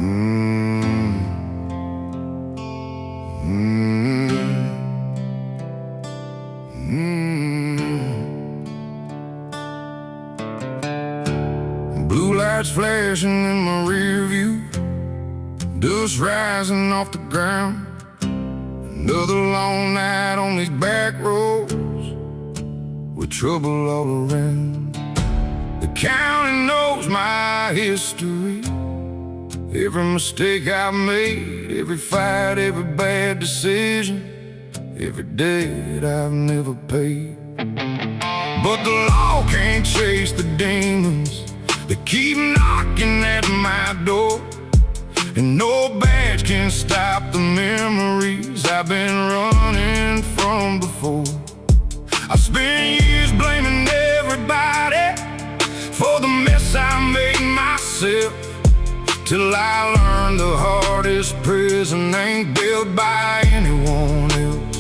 Mm, mm, Blue lights flashing in my rear view, dust rising off the ground. Another long night on these back roads with trouble all around. The county knows my history, every mistake I've made, every fight, every bad decision, every debt I've never paid. But the law can't chase the demons that keep knocking at my door, and no badge can stop the memories I've been running from before. I spent years blaming everybody for the mess I made myself, till I learned the hardest prison ain't built by anyone else.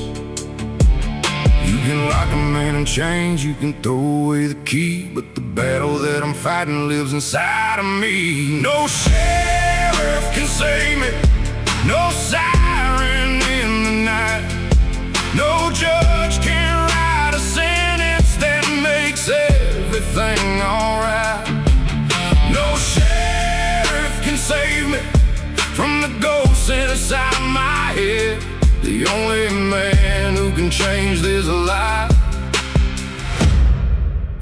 You can lock a man in chains, you can throw away the key, but the battle that I'm fighting lives inside of me. No sheriff can save me, no siren in the night, no judge can write a sentence that makes everything alright. No sheriff can save me from the ghosts inside my head. The only man who can change this life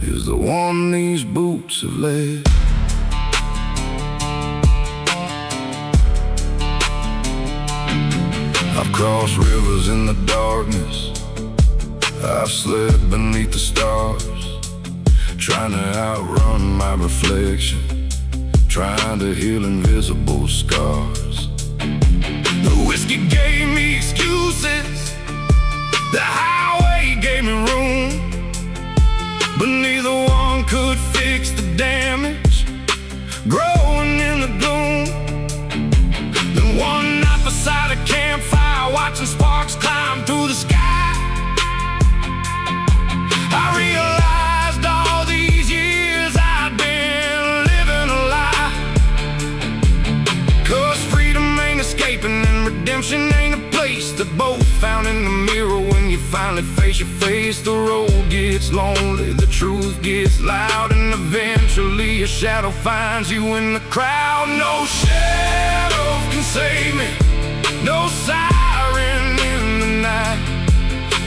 is the one these boots have led. I've crossed rivers in the darkness, I've slept beneath the stars, trying to outrun my reflection, trying to heal invisible scars. The whiskey gave me excuses, the highway gave me room, but neither one could fix the damage growing in the gloom. Then one night beside a campfire, watching sparks climb through the sky, I realized all these years I'd been living a lie. 'Cause freedom ain't escaping and redemption ain't a place. They're both found in the mirror when you finally face your face. The road gets lonely, the truth gets loud, and eventually a shadow finds you in the crowd. No shadow can save me, no siren in the night,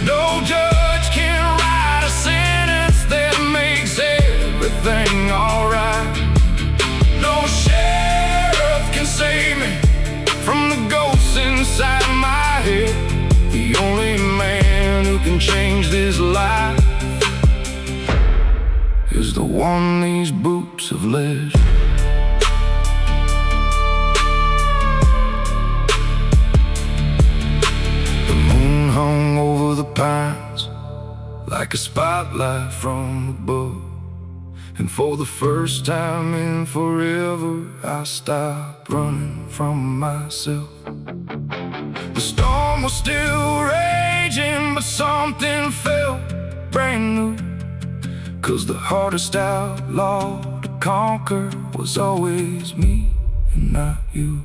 no judge can write a sentence that makes everything alright. No sheriff can save me from the ghosts inside my head. The only man who can change this life is the one these boots have led. The moon hung over the pines like a spotlight from above, and for the first time in forever I stopped running from myself. The storm was still raging, but something felt brand new, 'cause the hardest outlaw to conquer was always me and not you.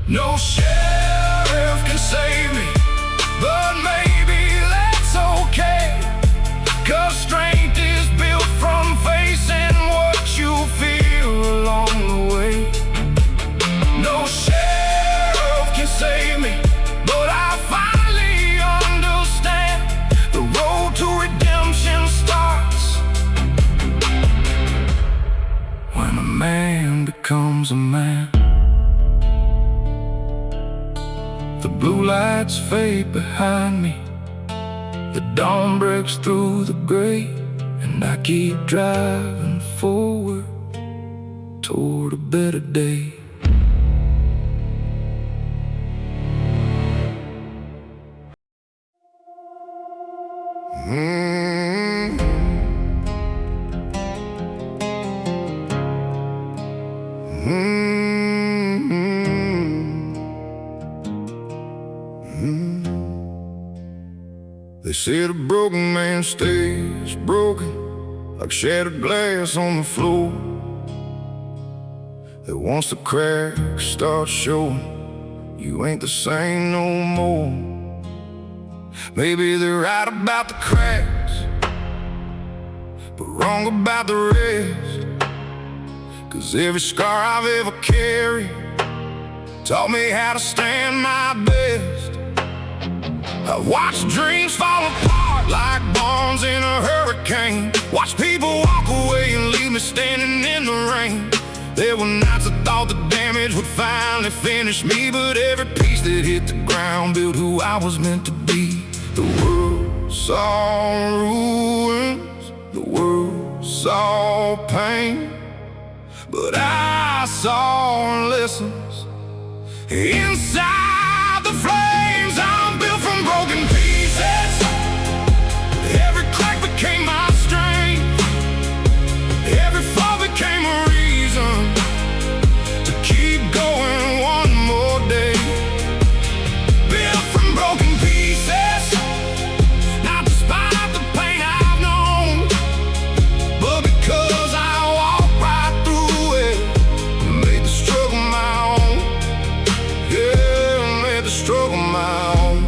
No sheriff can save me, but maybe that's okay, 'cause strength is built from facing what you feel along the way. No sheriff can save me, but I finally understand the road to redemption starts when a man becomes a man. The blue lights fade behind me, the dawn breaks through the gray, and I keep driving forward toward a better day. They said a broken man stays broken, like shattered glass on the floor. that once the cracks start showing, you ain't the same no more. Maybe they're right about the cracks, but wrong about the rest. 'Cause every scar I've ever carried taught me how to stand my best. I watched dreams fall apart like bombs in a hurricane. Watched people walk away and leave me standing in the rain. There were nights I thought the damage would finally finish me, but every piece that hit the ground built who I was meant to be. The world saw ruins, the world saw pain, but I saw lessons inside the flames. I'm built from broken pieces. Every crack became my strength. Every fall became a reason to keep going one more day. Built from broken pieces, not despite the pain I've known, but because I walked right through it, made the struggle my own. Yeah, made the struggle my own.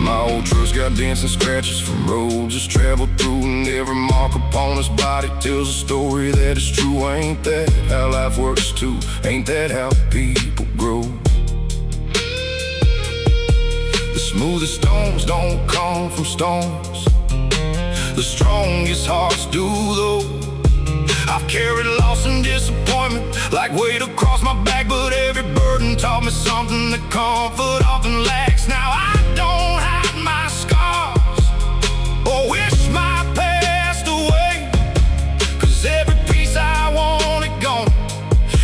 My old truck's got dents and scratches from roads just traveled through, and every mark upon his body tells a story that is true. Ain't that how life works too? Ain't that how people grow? The smoothest stones don't come from storms, the strongest hearts do though. I've carried loss and disappointment like weight across my back, but every burden taught me something that comfort often lacks. Now I don't hide my scars or wish my past away, 'cause every piece I wanted gone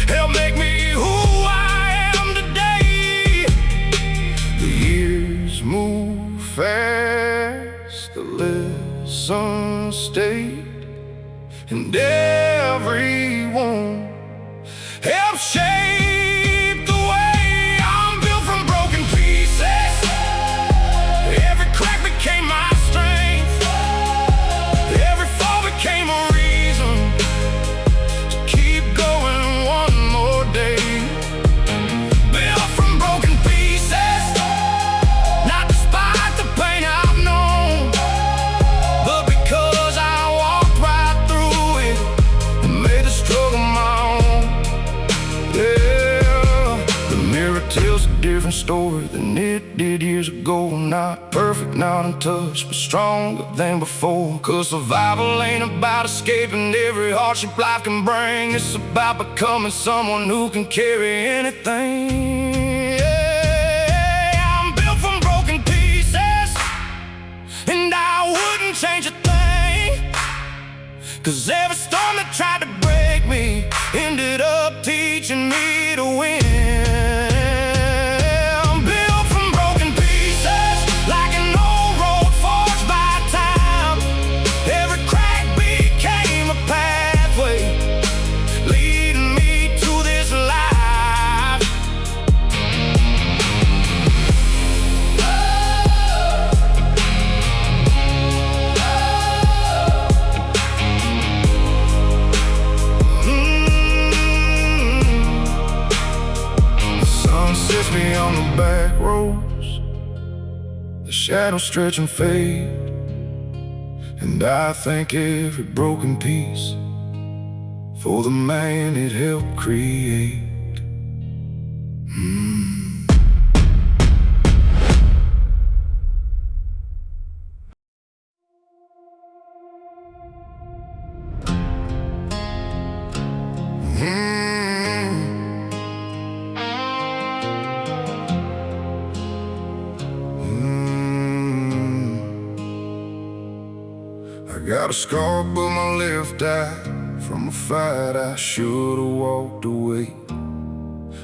helped make me who I am today. The years move fast, the lessons stay, and everyone helps shape the way. I'm built from broken pieces. Every crack became my strength. Every fall became a reason to keep going one more day. Built from broken pieces, not despite the pain I've known, but because I walked right through it and made the struggle my own. Yeah, the mirror tells a different story than it did years ago. Not perfect, not untouched, but stronger than before. 'Cause survival ain't about escaping every hardship life can bring. It's about becoming someone who can carry anything. Yeah, I'm built from broken pieces, and I wouldn't change a thing. 'Cause every storm that tried to break me ended up teaching me to win. I'm built from broken pieces, like an old road forged by time. Every crack became a pathway leading me to this life. The sun sets me on the back roads, the shadows stretch and fade, and I thank every broken piece for the man it helped create. I got a scar above my left eye from a fight I should've walked away.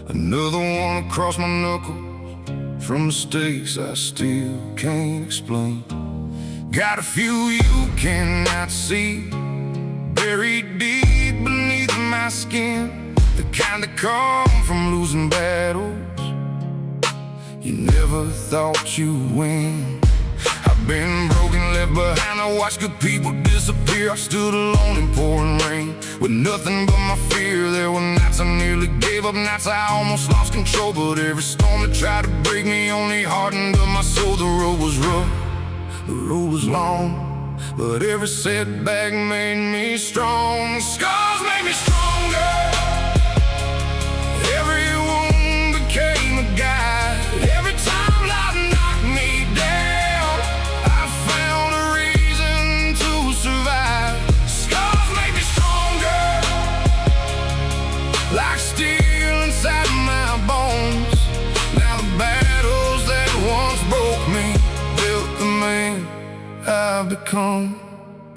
Another one across my knuckles from mistakes I still can't explain. Got a few you cannot see buried deep beneath my skin, the kind that come from losing battles you never thought you'd win. I've been broken, left behind. I watched good people disappear. I stood alone in pouring rain with nothing but my fear. There were nights I nearly gave up, nights I almost lost control. But every storm that tried to break me only hardened up my soul. The road was rough, the road was long, but every setback made me strong. Scars made me stronger. Every wound became a guide. Every time life knocked me down, I found a reason to survive. Scars made me stronger, like steel inside my bones. Now the battles that once broke me built the man I've become.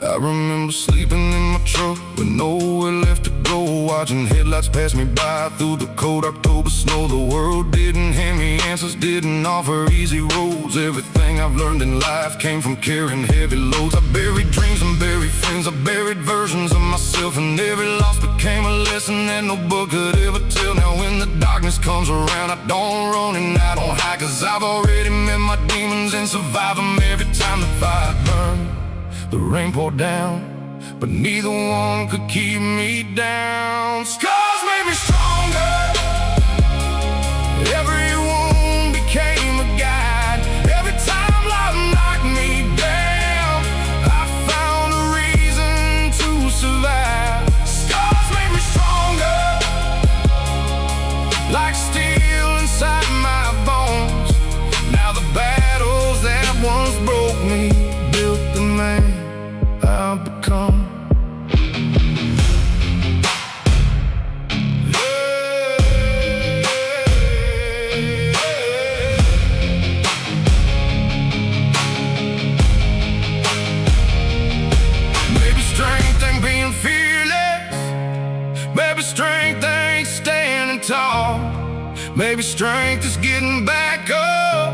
I remember sleeping in my truck with nowhere left to go, watching headlights pass me by through the cold October snow. The world didn't hand me answers, didn't offer easy roads. Everything I've learned in life came from carrying heavy loads. I buried dreams and buried friends, I buried versions of myself, and every loss became a lesson that no book could ever tell. Now when the darkness comes around, I don't run and I don't hide, 'cause I've already met my demons and survived them. Every time the fire burned, the rain poured down, but neither one could keep me down. Scars made me stronger. Every wound became a guide. Every time life knocked me down, I found a reason to survive. Scars made me stronger, like steel inside my bones. Now the battles that once broke me built the man I've become. Maybe strength ain't being fearless. Maybe strength ain't standing tall. Maybe strength is getting back up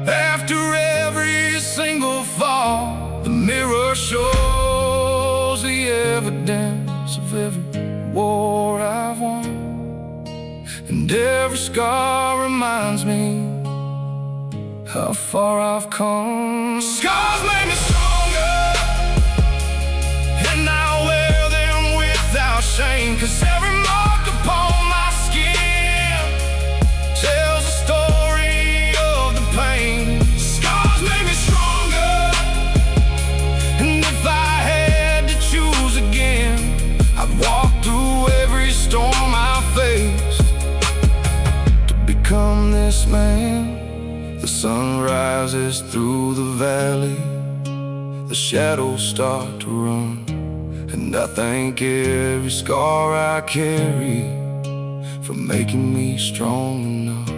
after every single fall. The mirror shows the evidence of every war I've won, and every scar reminds me how far I've come. Scars made me stronger, and I wear them without shame, 'cause every mark upon my skin tells a story of the pain. Scars made me stronger, and if I had to choose again, I'd walk through every storm I faced to become this man. The sun rises through the valley, the shadows start to run, and I thank every scar I carry for making me strong enough.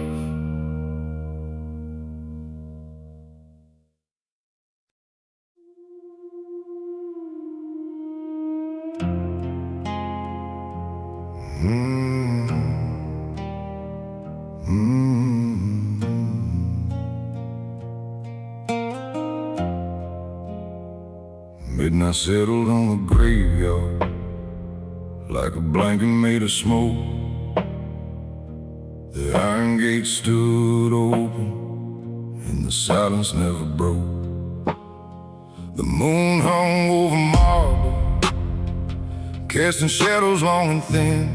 Midnight settled on the graveyard like a blanket made of smoke. The iron gate stood open and the silence never broke. The moon hung over marble, casting shadows long and thin,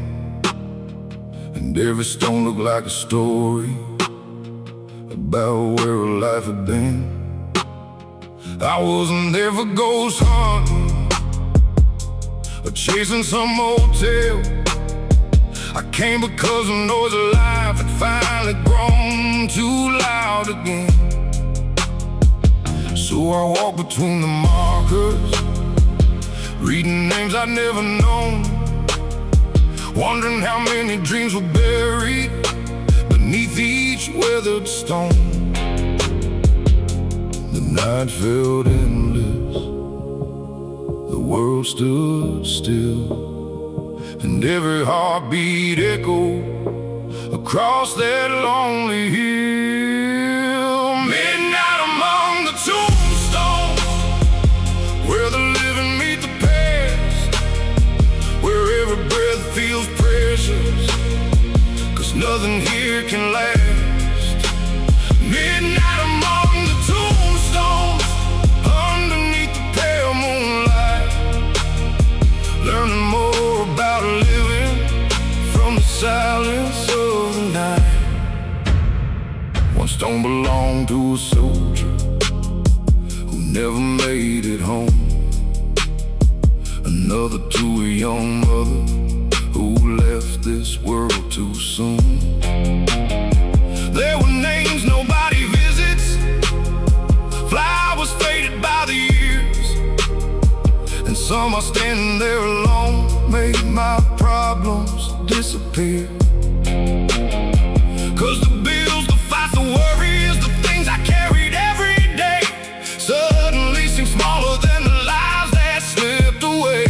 and every stone looked like a story about where a life had been. I wasn't there for ghost hunting or chasing some motel. I came because the noise of life had finally grown too loud again. So I walked between the markers, reading names I'd never known, wondering how many dreams were buried beneath each weathered stone. The night felt endless, the world stood still, and every heartbeat echoed across that lonely hill. Midnight among the tombstones, where the living meet the past, where every breath feels precious, 'cause nothing here can last. Midnight among the tombstones, one to a soldier who never made it home, another to a young mother who left this world too soon. There were names nobody visits, flowers faded by the years, and some are standing there alone, made my problems disappear. 'Cause the bills, the fights, the worries, the things I carried every day suddenly seem smaller than the lives that slipped away.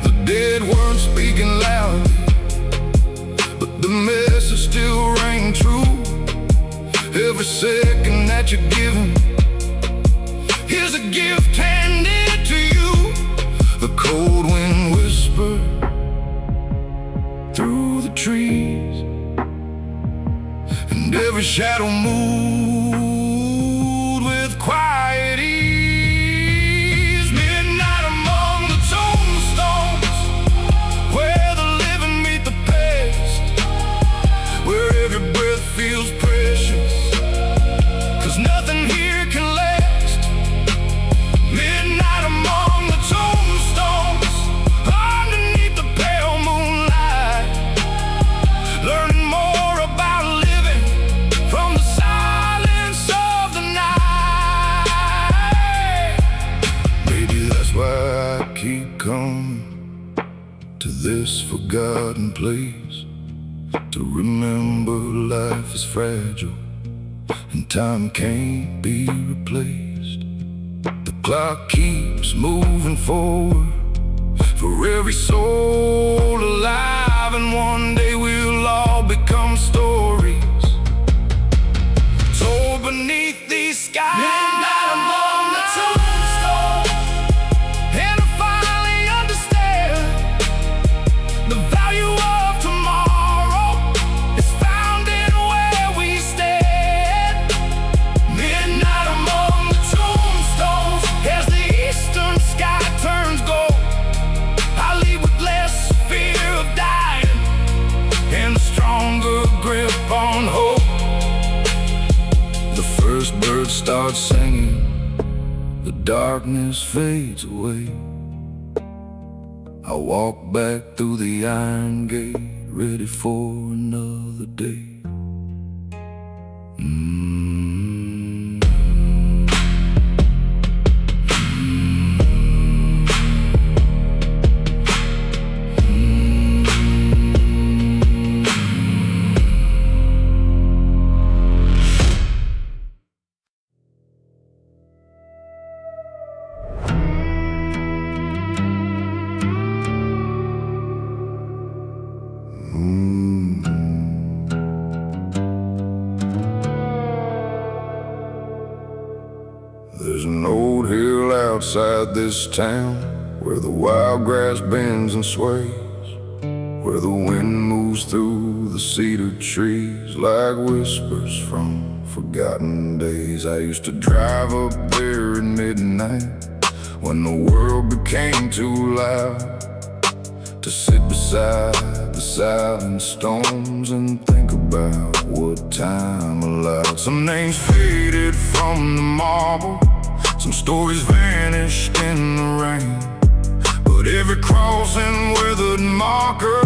The dead weren't speaking loudly, but the message still rang true. Every second that you're given, here's a gift handed to you. The cold wind whispered through the trees, and every shadow moved with quiet ease. Midnight among the tombstones, where the living meet the past, where every breath feels precious, 'cause nothing here can last. Midnight among the tombstones, underneath the pale moonlight, learning more about living from the silence of the night. Maybe that's why I keep coming to this forgotten place, to remember life is fragile and time can't be replaced. The clock keeps moving forward for every soul alive, and one day we'll all become stories told beneath these skies. Midnight among the tombstones, and I finally understand the value of tomorrow is found in where we stand. Midnight among the tombstones, as the eastern sky turns gold, I leave with less fear of dying and a stronger grip on hope. The first bird starts singing, the darkness fades away. I walk back through the iron gate, ready for another day. There's an old hill outside this town where the wild grass bends and sways, where the wind moves through the cedar trees like whispers from forgotten days. I used to drive up there at midnight when the world became too loud, to sit beside the silent stones and think about what time allowed. Some names faded from the marble, some stories vanished in the rain, but every cross and withered marker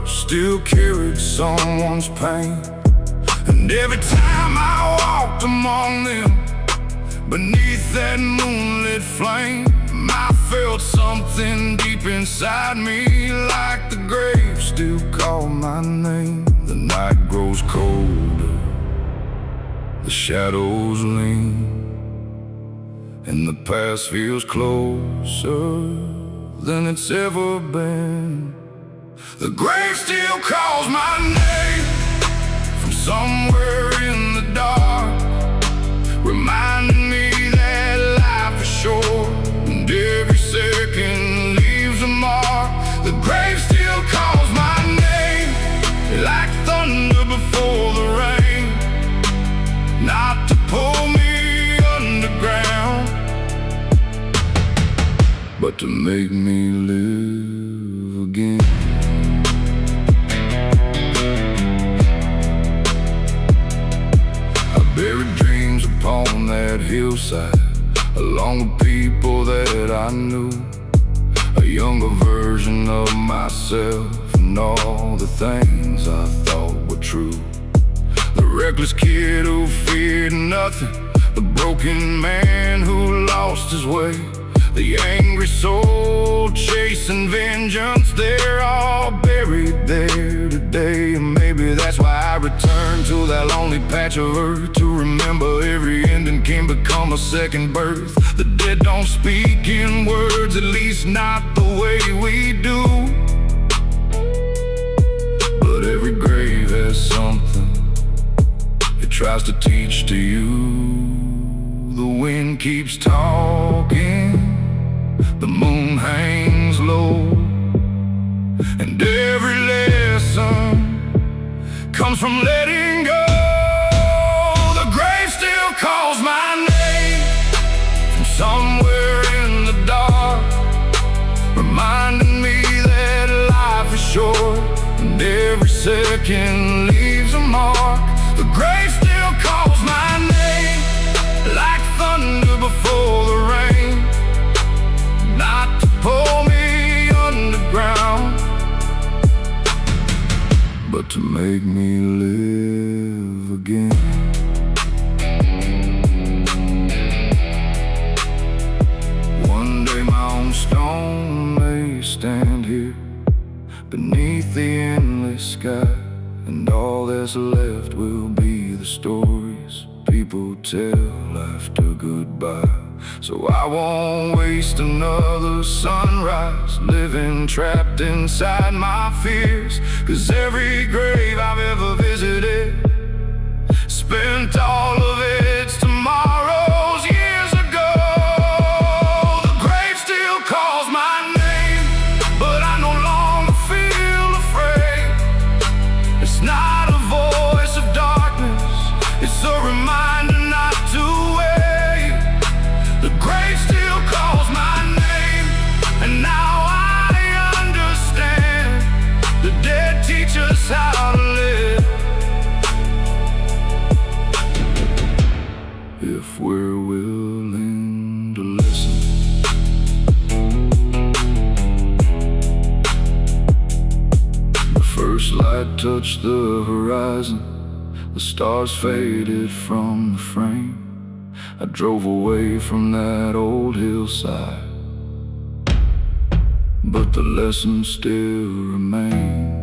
still carried someone's pain. And every time I walked among them, beneath that moonlit flame, I felt something deep inside me, like the grave still called my name. The night grows colder, the shadows lean, and the past feels closer than it's ever been. The grave still calls my name from somewhere in the dark, reminding me that life is short and every second leaves a mark. The grave still calls my name like thunder before the rain, not to pull me underground, but to make me live again. along with people that I knew, a younger version of myself, and all the things I thought were true. The reckless kid who feared nothing, the broken man who lost his way, the angry soul chasing vengeance. They're all buried there today, and maybe that's why I return to that lonely patch of earth, to remember every ending can become a second birth. The dead don't speak in words, at least not the way we do, but every grave has something it tries to teach to you. The wind keeps talking, the moon hangs low, and every lesson comes from letting go. The grave still calls my name from somewhere in the dark, reminding me that life is short and every second leaves a mark. The grave still calls my name like thunder before the rain, not to pull me underground, but to make me live again. One day my own stone may stand here beneath the endless sky, and all that's left will be the stories people tell after goodbye. So I won't waste another sunrise living trapped inside my fears, 'cause every grave I've ever visited spent all of its tomorrows years ago. The grave still calls my name, but I no longer feel afraid. It's not a voice of darkness, it's a reminder not to wait. The grave still calls my name, and now I understand. The dead teach us how to live, if we're willing to listen. The first light touched the horizon, the stars faded from the frame. I drove away from that old hillside, but the lessons still remain.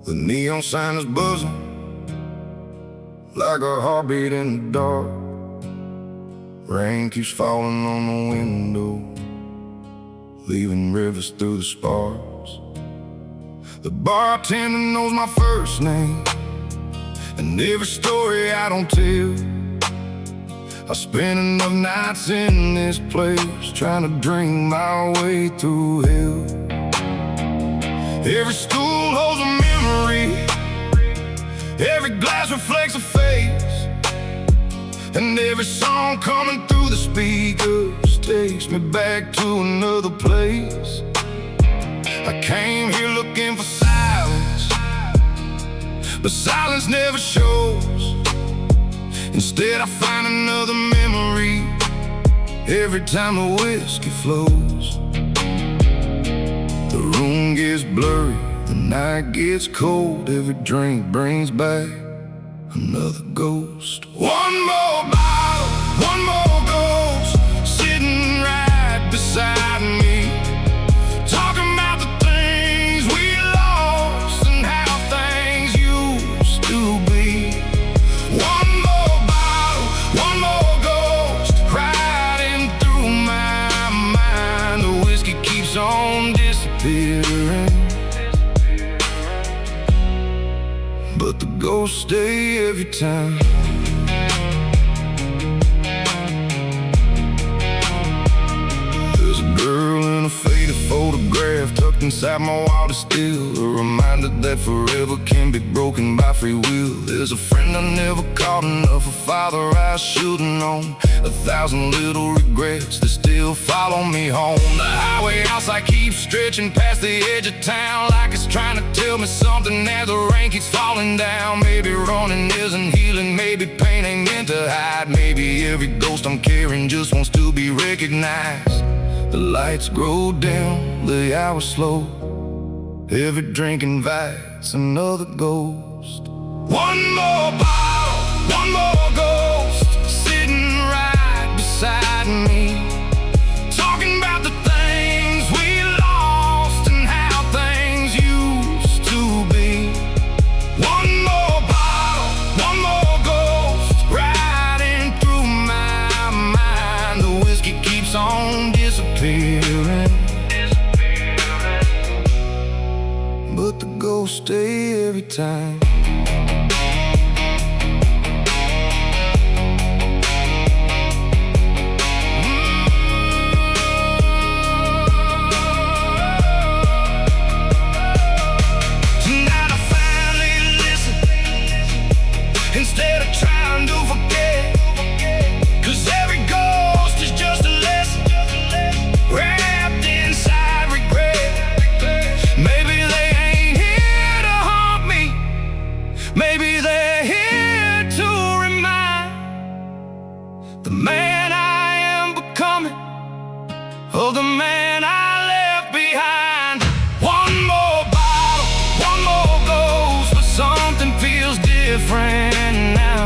The neon sign is buzzing like a heartbeat in the dark. Rain keeps falling on the window, leaving rivers through the sparks. The bartender knows my first name and every story I don't tell. I spent enough nights in this place trying to drink my way through hell. Every stool holds a memory, every glass reflects a face, and every song coming through the speakers takes me back to another place. I came here looking for silence, but silence never shows. Instead I find another memory every time the whiskey flows. The room gets blurry, the night gets cold, every drink brings back another ghost. One more bottle, one more ghost, sitting right beside me, talking about the things we lost and how things used to be. One more bottle, one more ghost, riding through my mind. The whiskey keeps on disappearing, but the ghosts stay every time. There's a girl in a faded photograph tucked inside my wildest steel, a reminder that forever can be broken by free will. There's a friend I never called enough, a father I should've known, 1,000 little regrets that still follow me home. The highway outside keeps stretching past the edge of town, like it's trying to tell me something as the rain keeps falling down. Maybe running isn't healing, maybe pain ain't meant to hide, maybe every ghost I'm carrying just wants to be recognized. The lights grow dim, the hours slow, every drink invites another ghost. One more bottle, one more ghost, sitting right beside me, talking about the things we lost and how things used to be. One more bottle, one more ghost, riding through my mind. The whiskey keeps on disappearing, but the ghosts stay every time. Tonight I finally listen, instead of trying to forget, 'cause every ghost is just a lesson wrapped inside regret. Maybe they ain't here to haunt me, maybe they're here to remind the man I am becoming of the man I left behind. One more bottle, one more ghost, but something feels different now.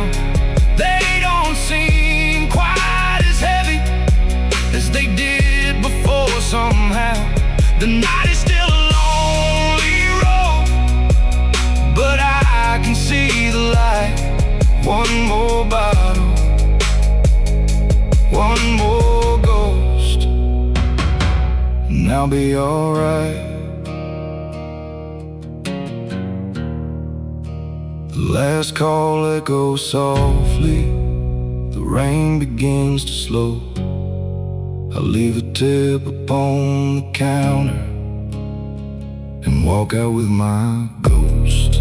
They don't seem quite as heavy as they did before somehow. The night is still a lonely road, but I can see the light. One more bottle, one more ghost, and I'll be alright. The last call echoes softly, the rain begins to slow. I leave a tip upon the counter and walk out with my ghost.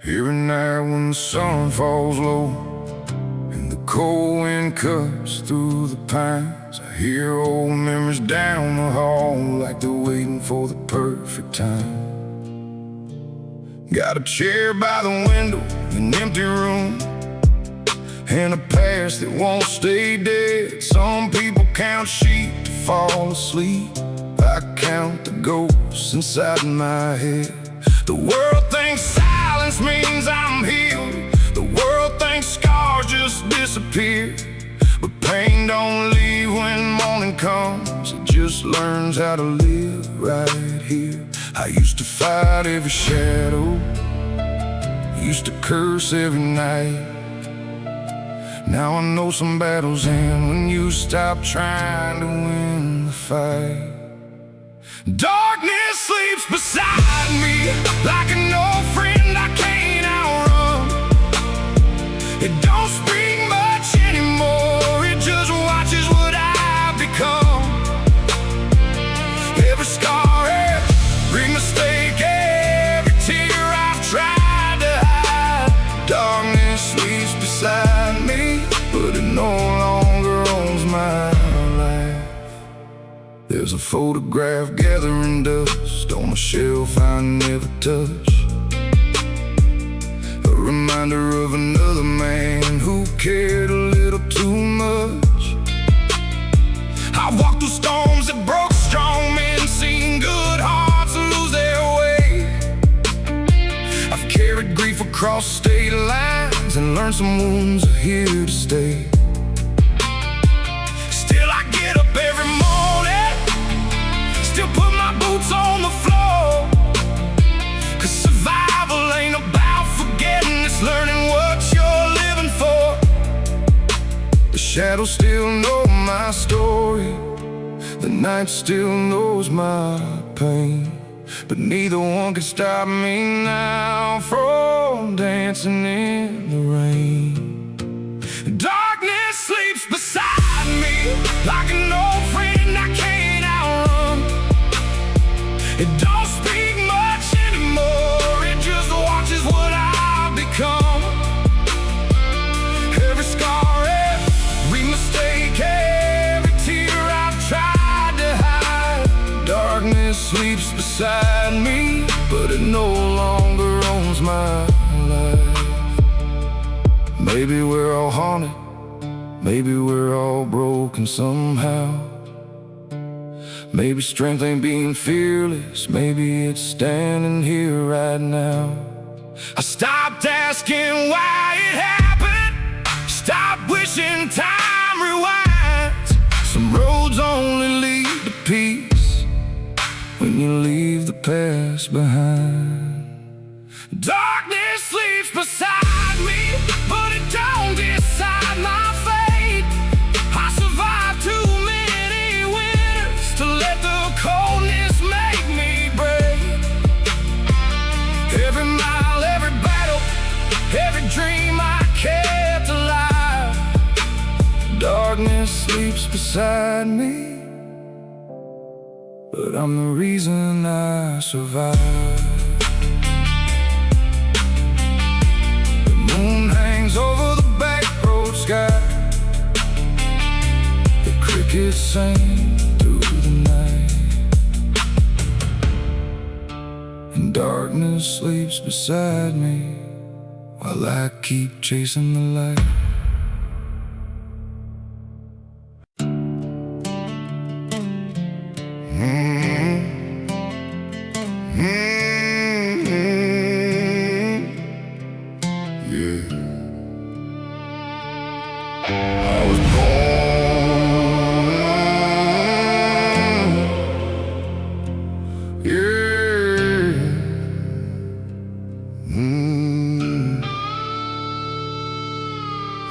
Every night when the sun falls low and the cold wind cuts through the pines, I hear old memories down the hall like they're waiting for the perfect time. Got a chair by the window, an empty room, and a past that won't stay dead. Some people count sheep to fall asleep, I count the ghosts inside my head. The world thinks silence means I'm healed, the world thinks scars just disappear, but pain don't leave when morning comes, it just learns how to live right here. I used to fight every shadow, used to curse every night. Now I know some battles end when you stop trying to win the fight. Darkness sleeps beside me like an old friend I can't outrun. It don't speak much anymore, it just watches what I've become. Every scar, every mistake, every tear I've tried to hide. Darkness sleeps beside me, but it no longer owns my life. There's a photograph gathering dust on a shelf I never touch, a reminder of another man who cared a little too much. I walked through storms that broke strong men, seen good hearts lose their way. I've carried grief across state lines and learned some wounds are here to stay. Still I get shadows still know my story, the night still knows my pain, but neither one can stop me now from dancing in the rain. Darkness sleeps beside me like an old friend I can't outrun. It don't speak much anymore, it just watches what I've become. Every scar, every mistake, every tear I've tried to hide. Darkness sleeps beside me, but it no longer owns my life. Maybe we're all haunted, maybe we're all broken somehow. Maybe strength ain't being fearless, maybe it's standing here right now. I stopped asking why it happened, stopped wishing time rewinds. Some roads only lead to peace when you leave the past behind. Darkness sleeps beside me, but it don't decide my fate. I survived too many winters to let the coldness make me brave. Every mile, every battle, every dream I kept alive. Darkness sleeps beside me, but I'm the reason I survive. The moon hangs over the back road sky, the crickets sing through the night, and darkness sleeps beside me while I keep chasing the light. I was born, yeah.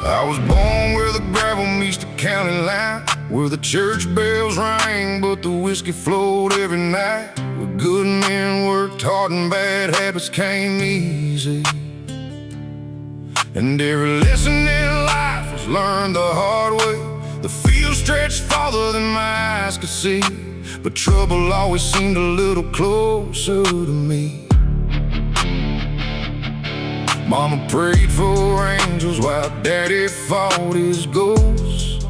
I was born where the gravel meets the county line, where the church bells rang but the whiskey flowed every night, where good men worked hard and bad habits came easy. And every lesson in life was learned the hard way. The field stretched farther than my eyes could see, but trouble always seemed a little closer to me. Mama prayed for angels while Daddy fought his ghosts,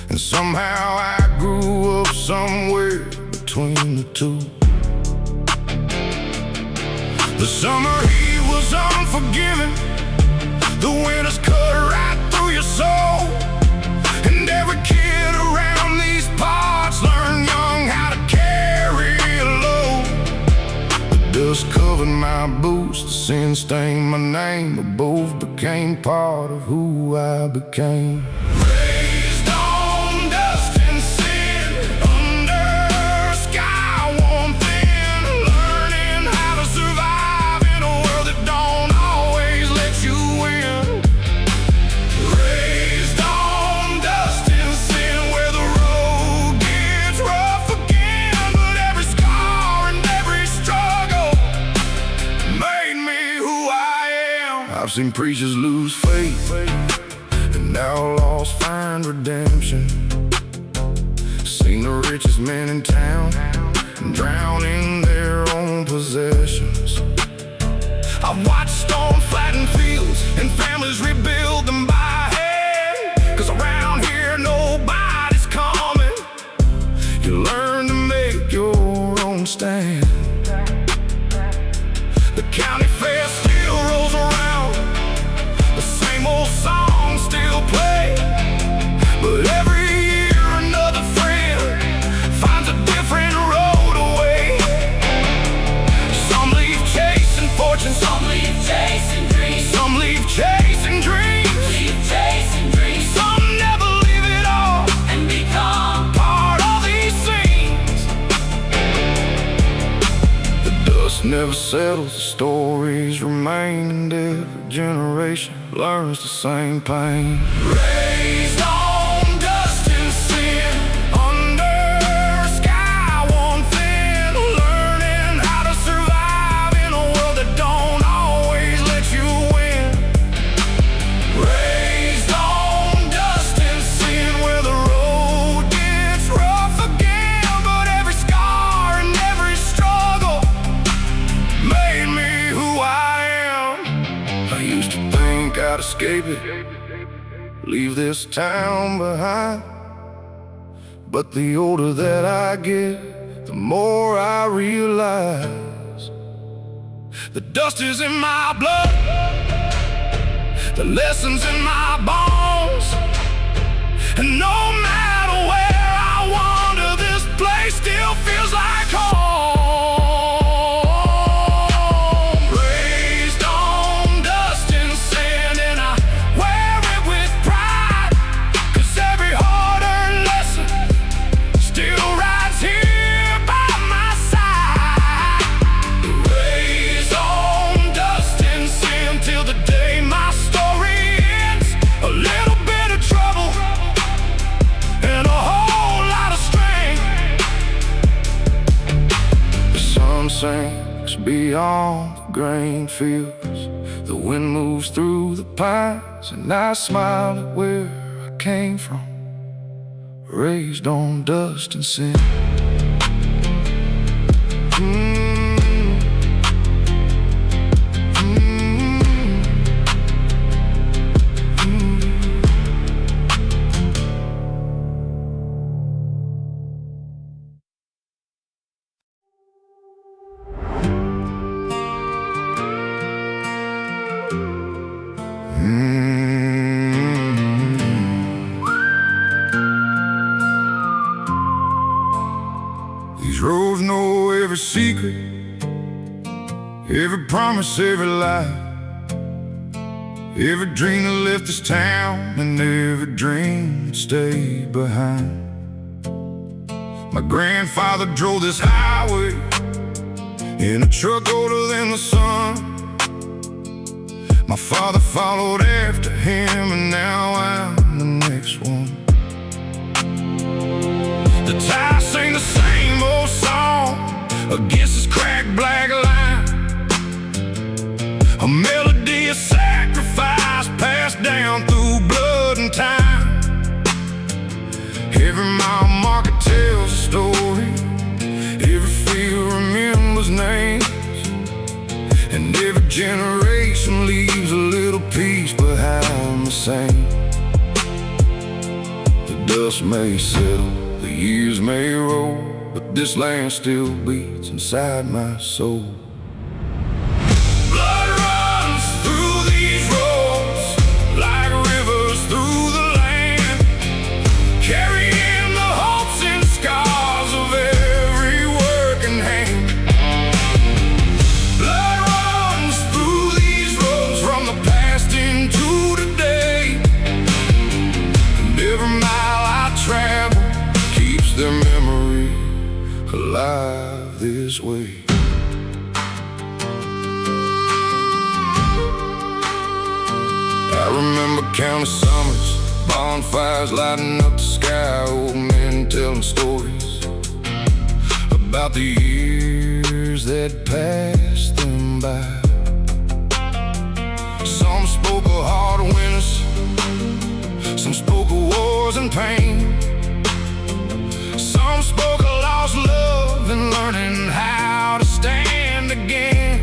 and somehow I grew up somewhere between the two. The summer heat was unforgiving, the winters cut right through your soul, and every kid around these parts learned young how to carry a load. The dust covered my boots, the sin stained my name, but both became part of who I became. Raised on dust and sin, under a sky warm thin, learning how to survive in a world that don't always let you win. Raised on dust and sin, where the road gets rough again, but every scar and every struggle made me who I am. I've seen preachers lose faith and outlaws find redemption, seen the richest men in town drown in their own possessions. I've watched storms flatten fields and families rebuild them by hand, 'cause around here nobody's coming. You learn to make your own stand. The county fair still rolls around, the same old songs still play, but every year another friend finds a different road away. Some leave chasing fortune, some leave chasing dreams, some leave chasing dreams, some never leave it all and become part of these scenes. never settles, the stories remain, and every generation learns the same pain. Raised on dust and sin, under a sky worn thin, learning how to survive in a world that don't always let you win. Raised on dust and sin, where the road gets rough again, but every scar and every struggle made me who I am. I used to think I'd escape it, leave this town behind, but the older that I get, the more I realize the dust is in my blood, the lessons in my bones, and no matter where I wander, this place still feels like home. Raised on dust and sand, and I wear it with pride, 'cause every hard-earned lesson still rides here by my side. Raised on dust and sand till the day my story ends. A little bit of trouble and a whole lot of strength. The sun sinks beyond the grain fields, the wind moves through the pines, and I smile at where I came from. Raised on dust and sin. These roads know every secret, every promise, every lie, every dream that left this town, and every dream that stayed behind. My grandfather drove this highway in a truck older than the sun. My father followed after him, and now I'm the next one. The tires sing the same old song against this cracked black line, a melody of sacrifice passed down through blood and time. Every mile marker tells a story, every field remembers names, and every generation leaves a little piece behind the same. The dust may settle, the years may roll, but this land still beats inside my soul. Blood runs through these roads like rivers through the land, carrying the hopes and scars of every working hand. Blood runs through these roads from the past into today, and every mile I travel keeps their memory alive this way. I remember countless summers, bonfires lighting up the sky, old men telling stories about the years that passed them by. Some spoke of hard winters, some spoke of wars and pain, some spoke of lost love and learning how to stand again.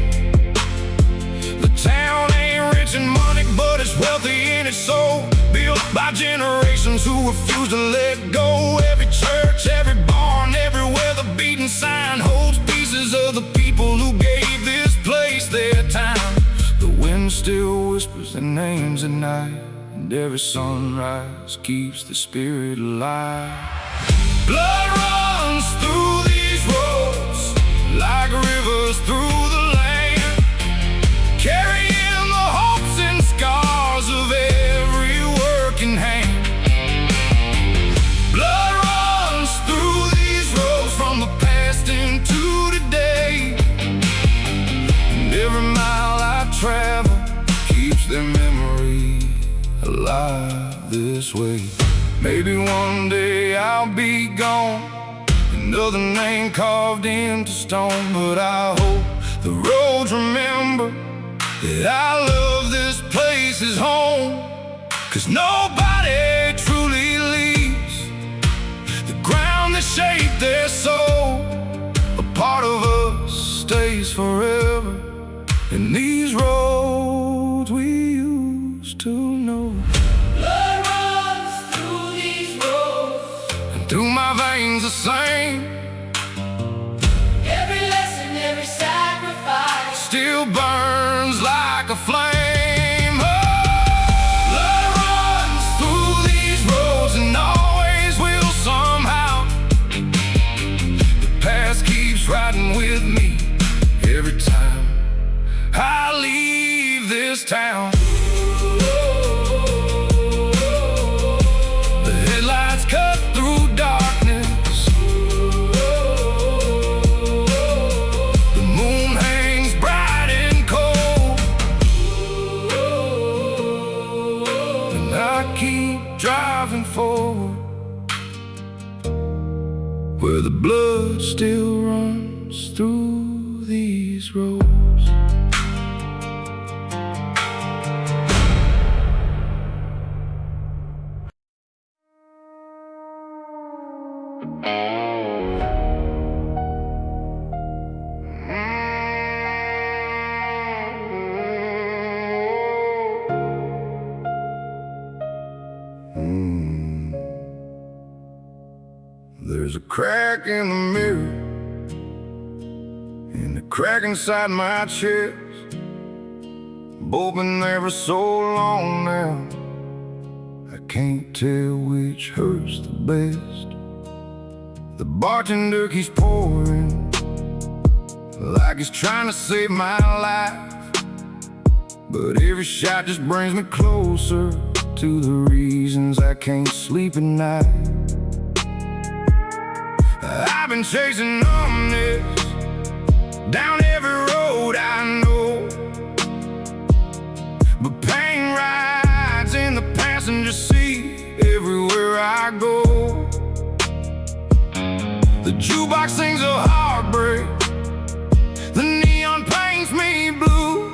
The town ain't rich in money, but it's wealthy in its soul, built by generations who refuse to let go. Every church, every barn, everywhere the beaten sign holds pieces of the people who gave this place their time. The wind still whispers their names at night, and every sunrise keeps the spirit alive. Blood runs through these roads like rivers through the land, carrying the hopes and scars of every working hand. Blood runs through these roads from the past into today, this way. Maybe one day I'll be gone, another name carved into stone. But I hope the roads remember that I love this place as home. 'Cause nobody truly leaves the ground that shaped their soul. A part of us stays forever in these roads we used to know. Blood runs through these roads, And through my veins the same. every lesson, every sacrifice Still burns like a flame. Oh, blood runs through these roads and always will somehow. The past keeps riding with me every time I leave this town. The headlights cut through darkness. The moon hangs bright and cold, and I keep driving forward where the blood still runs through these roads. There's a crack in the mirror, and a crack inside my chest. Both been there for so long now, I can't tell which hurts the best. The bartender keeps pouring like he's trying to save my life, but every shot just brings me closer to the reasons I can't sleep at night. I've been chasing numbness down every road I know, but pain rides in the passenger seat everywhere I go. The jukebox sings a heartbreak, the neon paints me blue,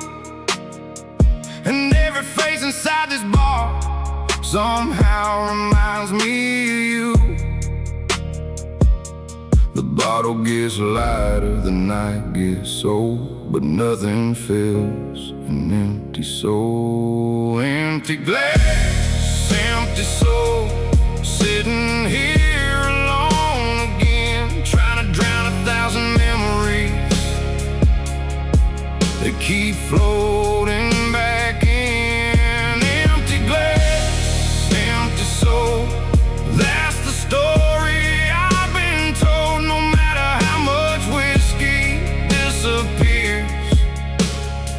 and every face inside this bar somehow reminds me of you. The bottle gets lighter, the night gets old, but nothing fills an empty soul. Empty glass, empty soul, sitting here alone again, trying to drown 1,000 memories that keep floating back in. Empty glass, empty soul, that's the story I've been told. No matter how much whiskey disappears,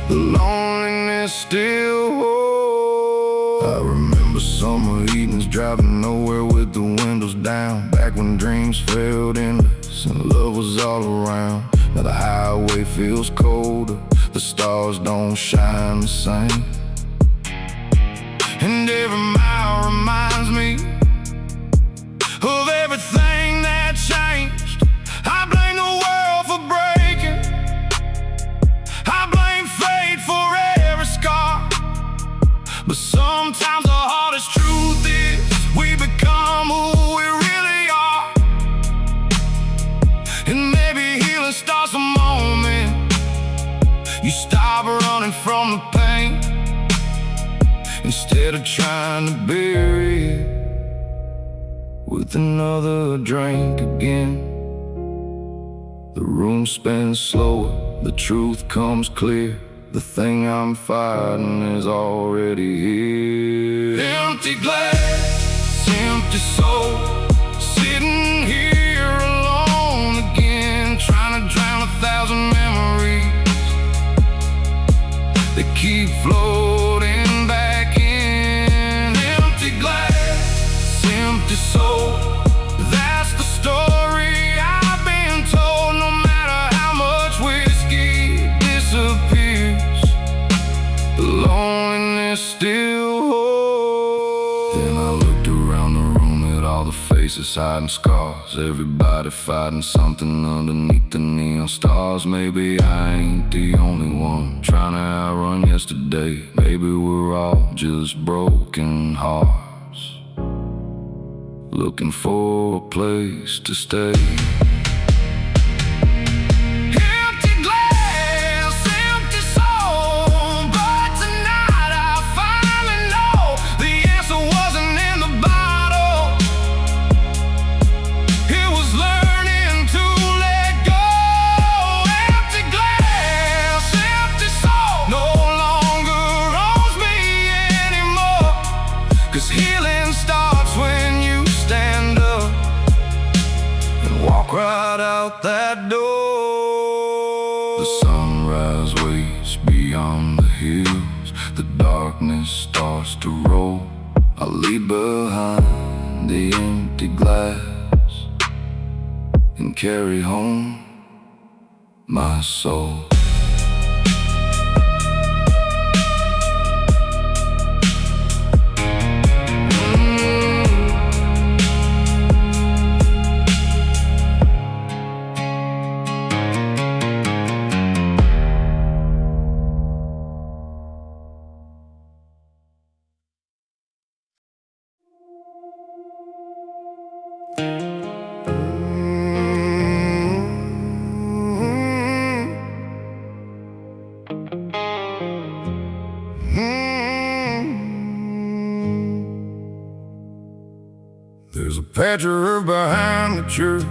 the loneliness still holds. I remember summer evenings driving nowhere with the windows down, back when dreams felt endless and love was all around. Now the highway feels colder, the stars don't shine the same, and every mile reminds me of everything that changed. I blame the world for breaking, I blame fate for every scar, but sometimes the hardest truth is we become who we really are. And maybe healing starts the moment you stop running from the pain, instead of trying to bury it with another drink again. The room spins slower, the truth comes clear. The thing I'm fighting is already here. Empty glass, empty soul, sitting here alone again, trying to drown 1,000 memories that keep floating back in. Empty glass, empty soul, that's the story I've been told. No matter how much whiskey disappears, the loneliness still holds. Then I looked Families hiding scars, everybody fighting something underneath the neon stars. Maybe I ain't the only one trying to outrun yesterday. Maybe we're all just broken hearts, looking for a place to stay. Cause healing starts when you stand up and walk right out that door. The sunrise waits beyond the hills, the darkness starts to roll. I leave behind the empty glass and carry home my soul. There's a patch of herb behind the church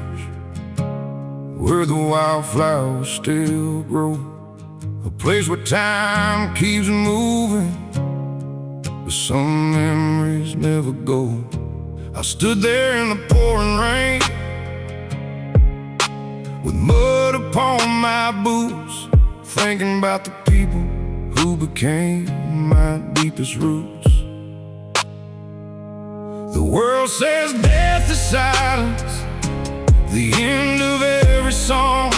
where the wildflowers still grow, a place where time keeps moving, but some memories never go. I stood there in the pouring rain with mud upon my boots, thinking about the people who became my deepest roots. The world says death is silence, the end of every song,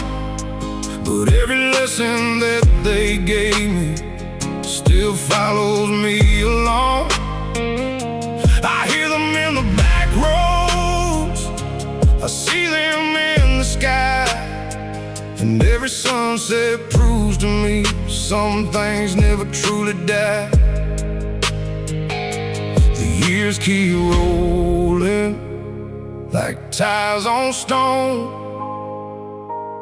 but every lesson that they gave me still follows me along. I hear them in the back roads, I see them in the sky, and every sunset proves to me some things never truly die. Years keep rolling like tires on stone,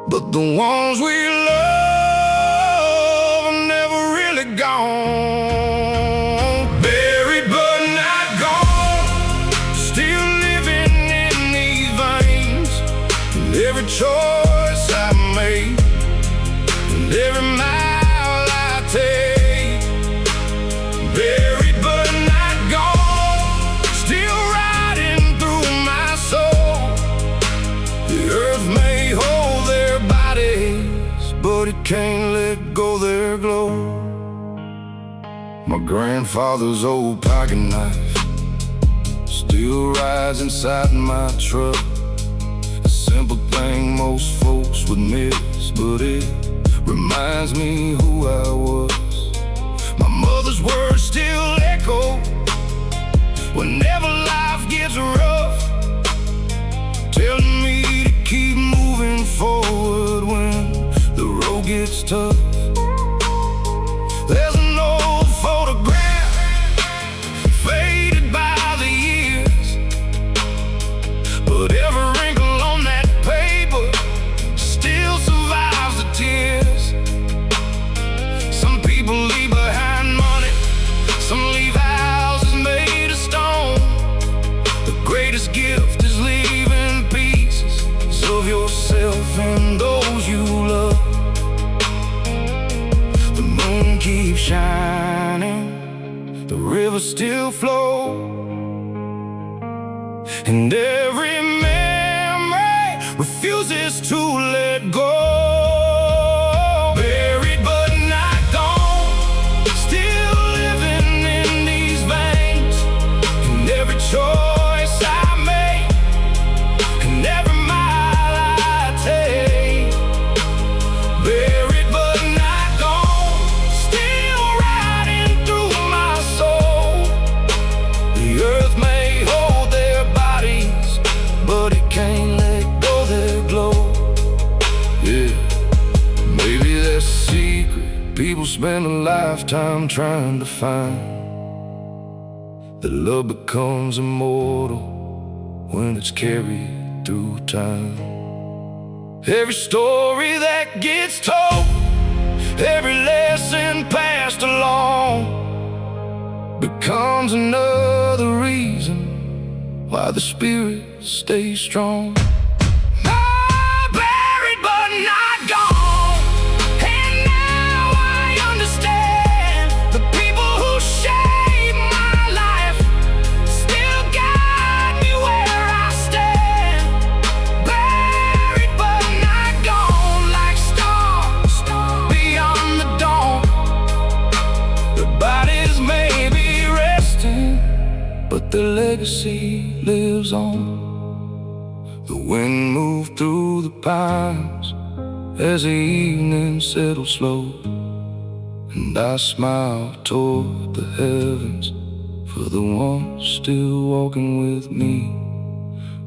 but the ones we love are never really gone. Buried but not gone, still living in these veins. And every choice I make, and every mile I take, buried but not gone. But it can't let go their glow. My grandfather's old pocket knife still rides inside my truck, a simple thing most folks would miss, but it reminds me who I was. My mother's words still echo whenever life gets rough, telling me to keep moving forward when the road gets tough. There's an old photograph faded by the years, but every wrinkle on that paper still survives the tears. Some people leave behind money, some leave houses made of stone. The greatest gift is leaving pieces of yourself and those you love. Keep shining, the river still flows, and every memory refuses to let go. Buried but not gone, still living in these veins, and every choice I make, and every mile I take, buried but not gone, still riding through my soul. The earth may hold their bodies, but spend a lifetime trying to find that love becomes immortal when it's carried through time. Every story that gets told, every lesson passed along, becomes another reason why the spirit stays strong. Buried but not gone, and now I understand the people who shaped my life still guide me where I stand. Buried but not gone, like stars beyond the dawn. Their bodies may be resting, but their legacy lives on. The wind moved through the pines as the evening settled slow, and I smiled toward the heavens for the ones still walking with me,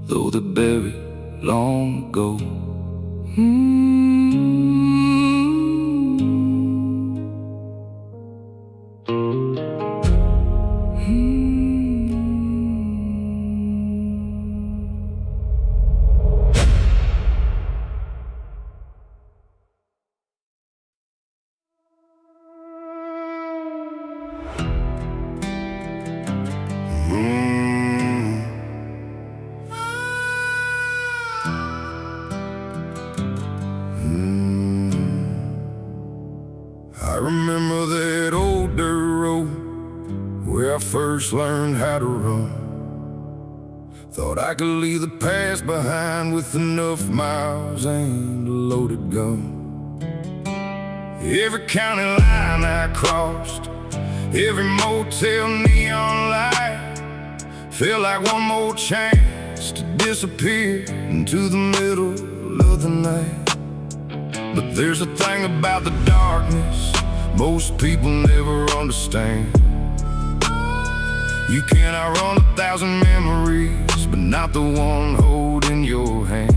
though they're buried long ago. I remember that old dirt road where I first learned how to run. Thought I could leave the past behind with enough miles and a loaded gun. Every county line I crossed, every motel neon light, felt like one more chance to disappear into the middle of the night. But there's a thing about the darkness most people never understand. You can outrun 1,000 memories, but not the one holding your hand.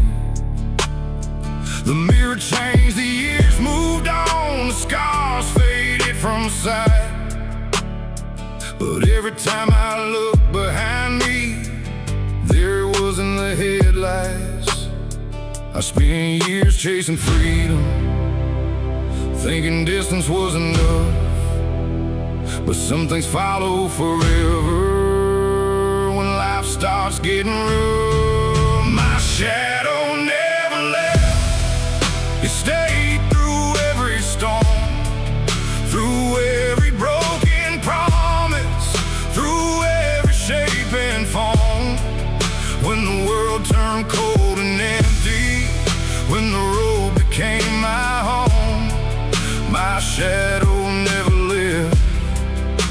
The mirror changed, the years moved on, the scars faded from sight. But every time I look behind me, there was in the headlights. I spent years chasing freedom, thinking distance was enough. But some things follow forever when life starts getting rough. My shadow never left. It stayed through every storm, through every broken promise, through every shape and form. When the world turned cold and empty, when the road became my home, my shadow never lived,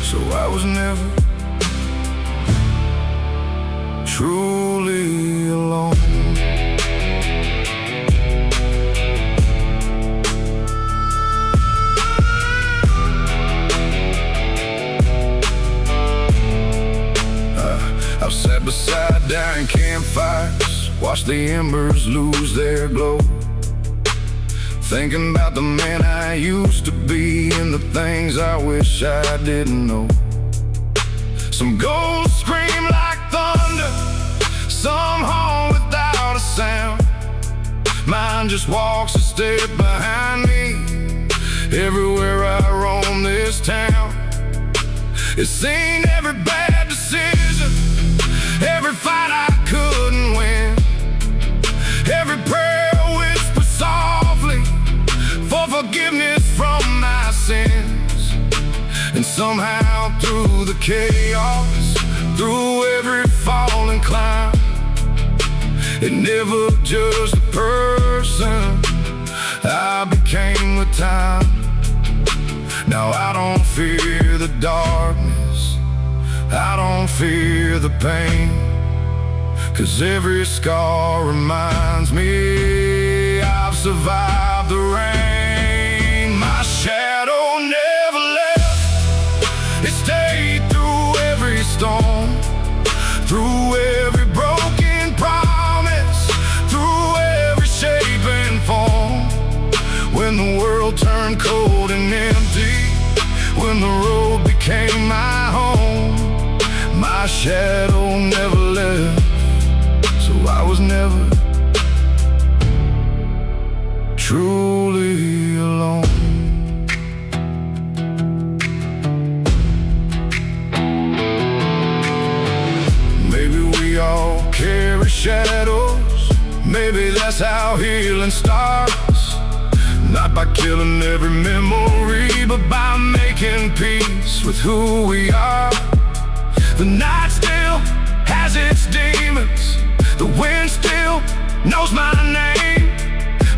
so I was never truly alone. I've sat beside dying campfires, watched the embers lose their glow, thinking about the man I used to be and the things I wish I didn't know. Some ghosts scream like thunder, some home without a sound. Mine just walks a step behind me everywhere I roam this town. It's seen every bad decision, every fight I couldn't win, every prayer whispered softly for forgiveness from my sins. And somehow through the chaos, through every fall and climb, it never just a person, I became with time. Now I don't fear the darkness, I don't fear the pain, 'cause every scar reminds me I've survived the rain. My shadow never left, it stayed through every storm, through every broken promise, through every shape and form. When the world turned cold and empty, shadow never left, so I was never truly alone. Maybe we all carry shadows. Maybe that's how healing starts. Not by killing every memory, but by making peace with who we are. The night still has its demons. The wind still knows my name.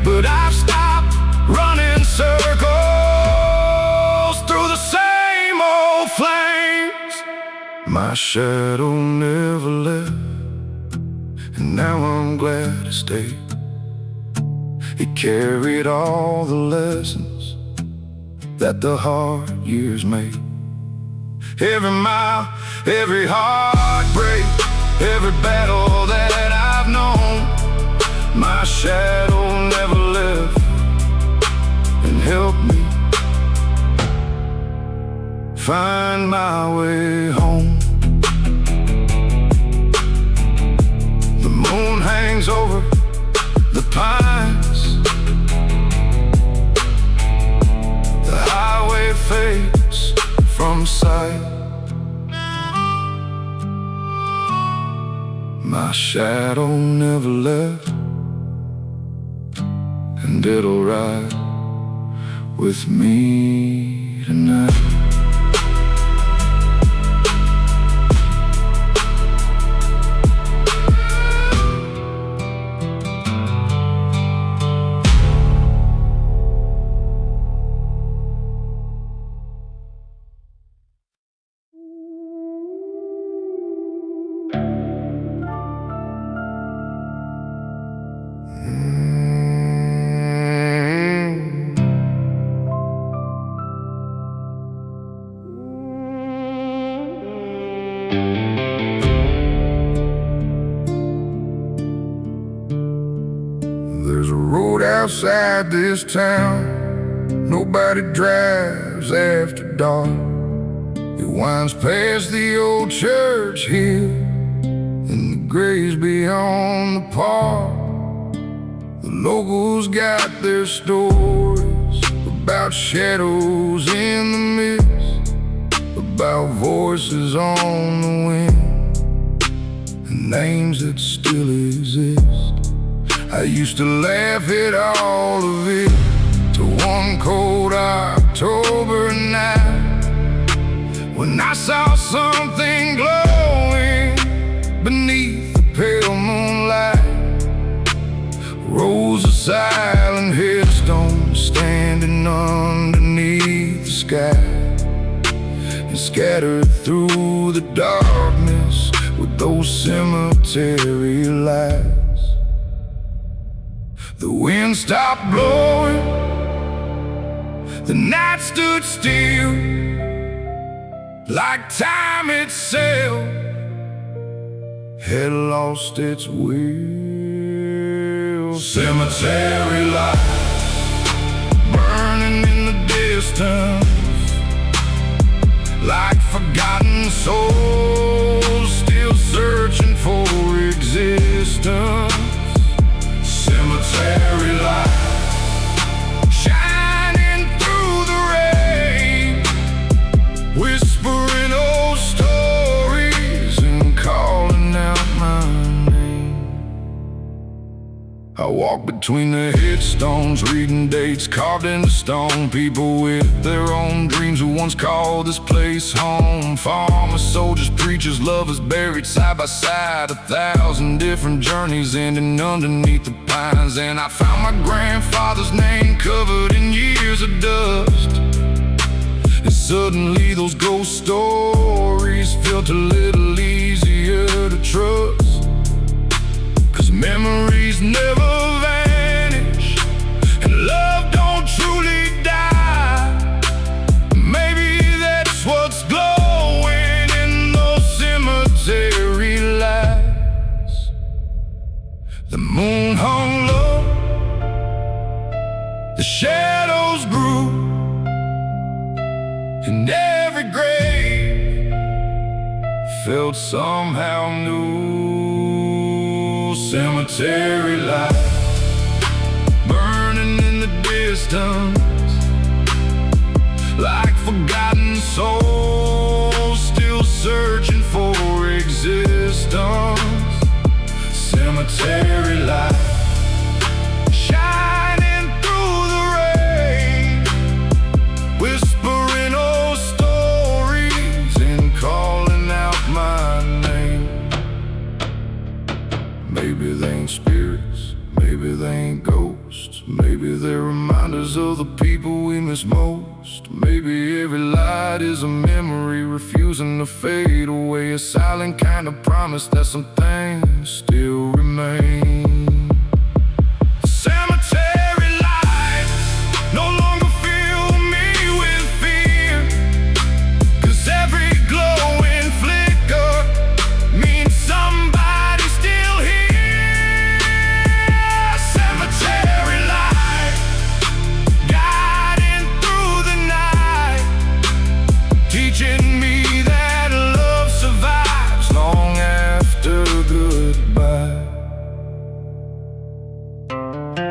But I've stopped running circles through the same old flames. My shadow never left, and now I'm glad it stayed. It carried all the lessons that the hard years made. Every mile, every heartbreak, every battle that I've known, my shadow never left and helped me find my way home. The moon hangs over the pines, the highway fades from sight. My shadow never left, and it'll ride with me tonight. There's a road outside this town nobody drives after dark. It winds past the old church hill and the graves beyond the park. The locals got their stories about shadows in the mist, about voices on the wind, and names that still exist. I used to laugh at all of it till one cold October night, when I saw something glowing beneath the pale moonlight. Rows of silent headstones standing underneath the sky, and scattered through the darkness with those cemetery lights. The wind stopped blowing, the night stood still, like time itself had lost its will. Cemetery lights burning in the distance, like forgotten souls still searching for existence. Cemetery lights shining through the rain, whispering old stories and calling out my name. I walk between the headstones, reading dates carved into stone. People with their own dreams who once called this place home. Farmers, soldiers, preachers, lovers buried side by side. 1,000 different journeys ending underneath the pines. And I found my grandfather's name covered in years of dust. And suddenly those ghost stories felt a little easier to trust, 'cause memories never vanish, and love don't truly die. Maybe that's what's glowing in those cemetery lights. The moon hung low, the shadows grew, and every grave felt somehow new. Cemetery light burning in the distance, like forgotten souls still searching for existence. Cemetery light shining through the rain, whispering old stories and calling out my name. Maybe they ain't spirits, maybe they ain't ghosts, maybe they're reminders of the people we miss most. Maybe every light is a memory refusing to fade away, a silent kind of promise that some things still remain. Cemetery lights no longer fill me with fear, 'cause every glowing flicker means somebody's still here. Cemetery light guiding through the night, teaching me that love survives long after goodbye.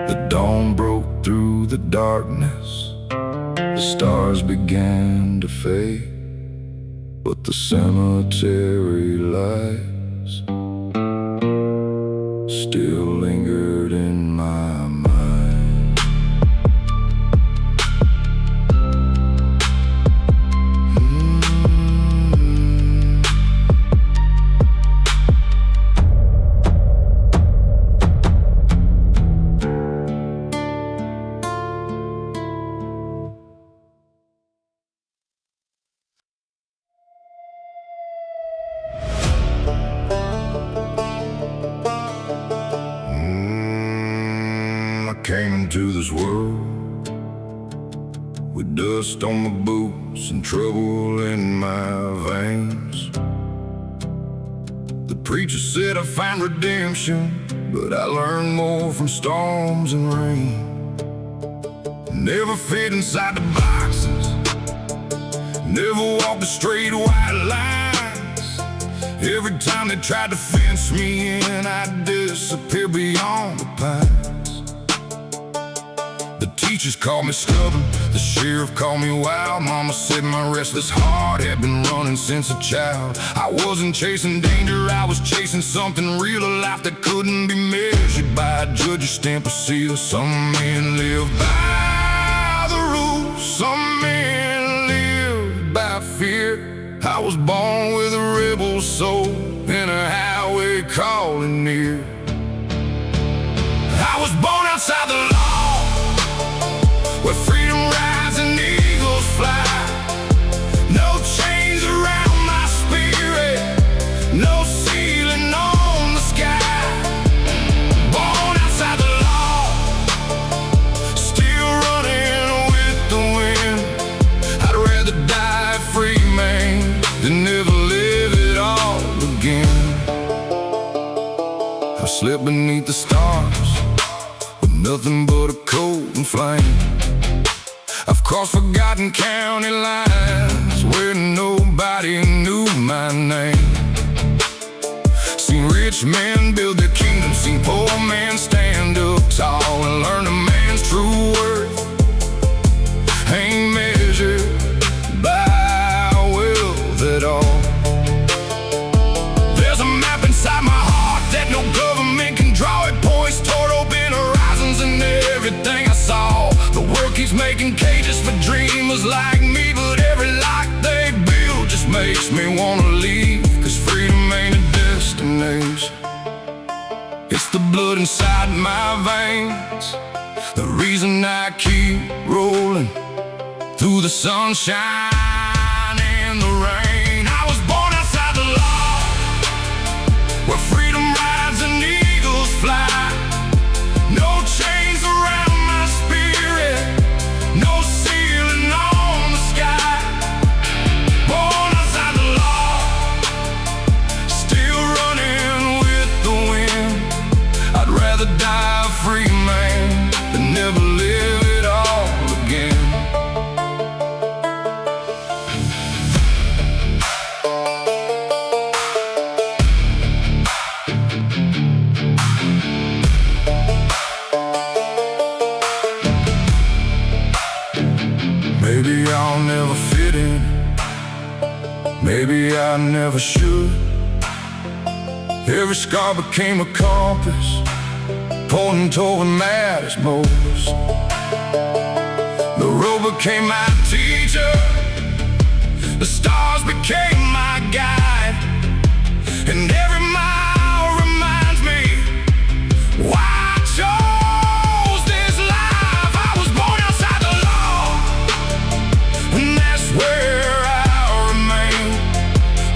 The dawn broke through the darkness, the stars began to fade, but the cemetery lights still lingered in my mind. I came into this world with dust on my boots and trouble in my veins. The preacher said I find redemption, but I learned more from storms and rain. Never fit inside the boxes, never walked the straight white lines. Every time they tried to fence me in, I'd disappear beyond the pines. The teachers called me stubborn, the sheriff called me wild. Mama said my restless heart had been running since a child. I wasn't chasing danger, I was chasing something real, a life that couldn't be measured by a judge's stamp or seal. Some men live by the rules, some men live by fear. I was born with a rebel soul in a highway calling near. I was born outside the law, where freedom rides and eagles fly. No chains around my spirit, no ceiling on the sky. Born outside the law, still running with the wind. I'd rather die free, man, than never live it all again. I've slept beneath the stars with nothing but a cold and flame. I've crossed forgotten county lines where nobody knew my name. Seen rich men build their kingdom, seen poor men stand up tall and learn a man's true worth ain't measured by wealth at all. There's a map inside my heart that no government can draw. It points toward open horizons and everything I saw. The world keeps making cages for dreamers like me, but every lock they build just makes me wanna leave. 'Cause freedom ain't a destination, it's the blood inside my veins, the reason I keep rolling through the sunshine and the rain. I was born outside the law, where freedom rides and eagles fly. No chains around my spirit, no ceiling on the sky. Born outside the law, still running with the wind. I'd rather die free, man, than never live it all again. maybe I never should. Every scar became a compass, pointing toward matters most. The road became my teacher, the stars became my guide, and every mile reminds me why I chose this life. I was born outside the law, and that's where I remain.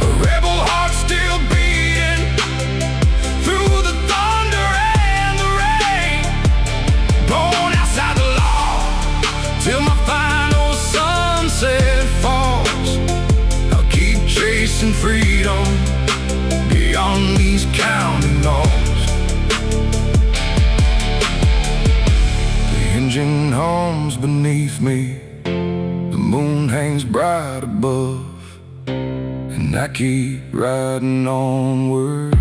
A rebel heart still beating through the thunder and the rain. Born outside the law till my final sunset falls. I'll keep chasing freedom beyond these counting laws. The engine hums beneath me, the moon hangs bright above, and I keep riding onward.